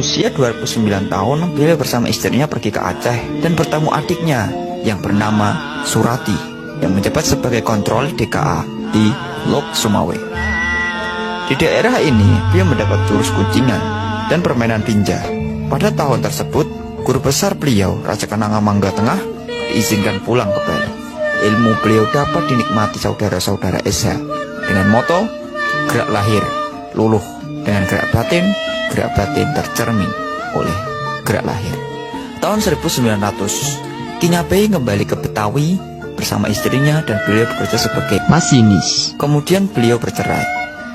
Berusia 29 tahun, beliau bersama istrinya pergi ke Aceh dan bertemu adiknya yang bernama Surati yang menjabat sebagai kontrol DKA di Lok Sumawe. Di daerah ini, beliau mendapat jurus kuncingan dan permainan tinja. Pada tahun tersebut, guru besar beliau, Raja Kenanga Mangga Tengah, diizinkan pulang ke Bali. Ilmu beliau dapat dinikmati saudara-saudara Esa dengan moto gerak lahir, luluh, dengan gerak batin tercermin oleh gerak lahir. Tahun 1900, Ki Nyabei kembali ke Betawi bersama istrinya dan beliau bekerja sebagai masinis. Kemudian beliau bercerai,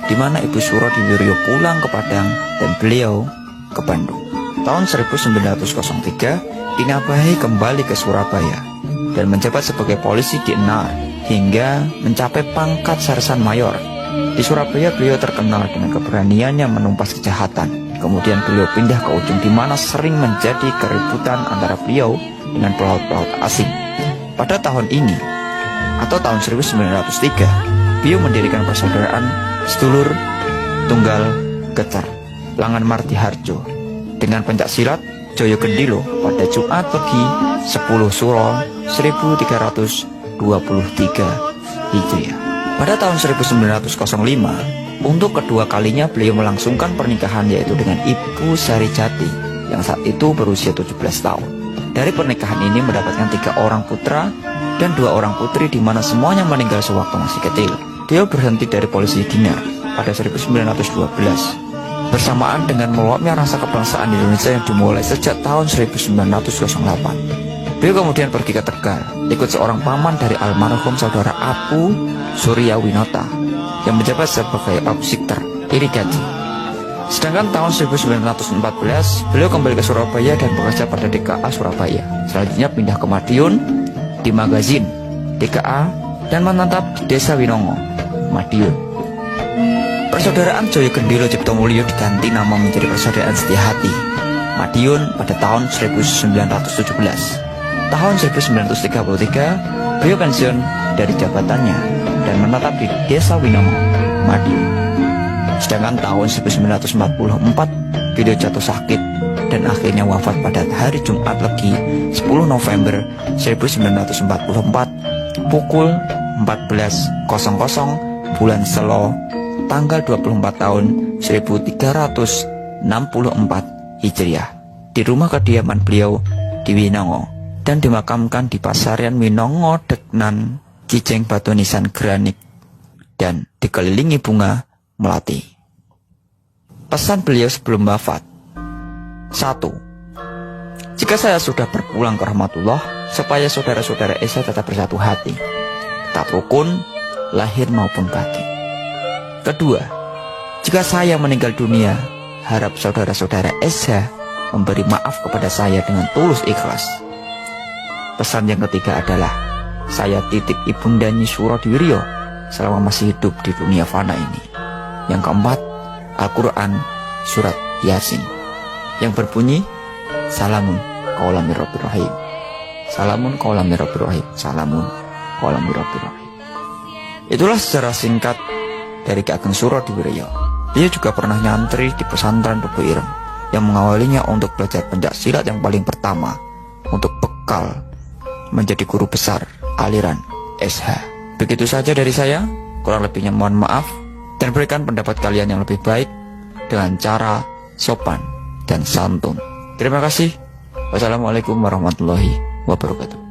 di mana Ibu Suro Diwiryo pulang ke Padang dan beliau ke Bandung. Tahun 1903, Ki Nyabei kembali ke Surabaya dan menjabat sebagai polisi di Enar hingga mencapai pangkat Sarsan Mayor. Di Surabaya beliau terkenal dengan keberaniannya menumpas kejahatan. Kemudian beliau pindah ke Ujung di mana sering menjadi keributan antara beliau dengan pelaut-pelaut asing. Pada tahun ini atau tahun 1903, beliau mendirikan persaudaraan sedulur tunggal Getar Langan Marti Harjo dengan pencak silat Joyo Gendilo pada Jumat Legi 10 Suro 1323 Hijriah. Pada tahun 1905, untuk kedua kalinya beliau melangsungkan pernikahan yaitu dengan Ibu Sarijati yang saat itu berusia 17 tahun. Dari pernikahan ini mendapatkan 3 orang putra dan 2 orang putri di mana semuanya meninggal sewaktu masih kecil. Beliau berhenti dari polisi Dinar pada 1912 bersamaan dengan meluapnya rasa kebangsaan Indonesia yang dimulai sejak tahun 1908. Beliau kemudian pergi ke Tegal, ikut seorang paman dari almarhum saudara Apu Surya Winota yang menjabat sebagai Obsikter Irigasi. Sedangkan tahun 1914, beliau kembali ke Surabaya dan bekerja pada DKA Surabaya. Selanjutnya pindah ke Madiun di Magazin DKA dan menetap di Desa Winongo, Madiun. Persaudaraan Joyo Gendilo Cipto Mulyo diganti nama menjadi Persaudaraan Setiahati, Madiun pada tahun 1917. Tahun 1933, beliau pensiun dari jabatannya dan menetap di Desa Winongo, Madiun. Sedangkan tahun 1944, beliau jatuh sakit dan akhirnya wafat pada hari Jumat Legi 10 November 1944 pukul 14.00 bulan Selo tanggal 24 tahun 1364 Hijriah di rumah kediaman beliau di Winongo dan dimakamkan di Pasarian Winongo Deknan Kijeng Batu Nisan Granik dan dikelilingi bunga melati. Pesan beliau sebelum wafat: 1. Jika saya sudah berpulang ke rahmatullah, supaya saudara-saudara Esa tetap bersatu hati, tetap rukun, lahir maupun batin. 2. Jika saya meninggal dunia, harap saudara-saudara Esa memberi maaf kepada saya dengan tulus ikhlas. Pesan yang ketiga adalah, saya titip Ibunda Nyi Suro Diwiryo selama masih hidup di dunia fana ini. Yang keempat, Al-Quran Surat Yasin yang berbunyi, Salamun qaulam mir rabbir rahim. Salamun qaulam mir rabbir rahim. Salamun qaulam mir rabbir rahim. Itulah sejarah singkat dari Ki Ageng Suro Diwiryo. Dia juga pernah nyantri di pesantren Tebu Ireng yang mengawalinya untuk belajar pencak silat yang paling pertama untuk bekal menjadi guru besar aliran SH. Begitu saja dari saya, kurang lebihnya mohon maaf, dan berikan pendapat kalian yang lebih baik dengan cara sopan dan santun. Terima kasih. Wassalamualaikum warahmatullahi wabarakatuh.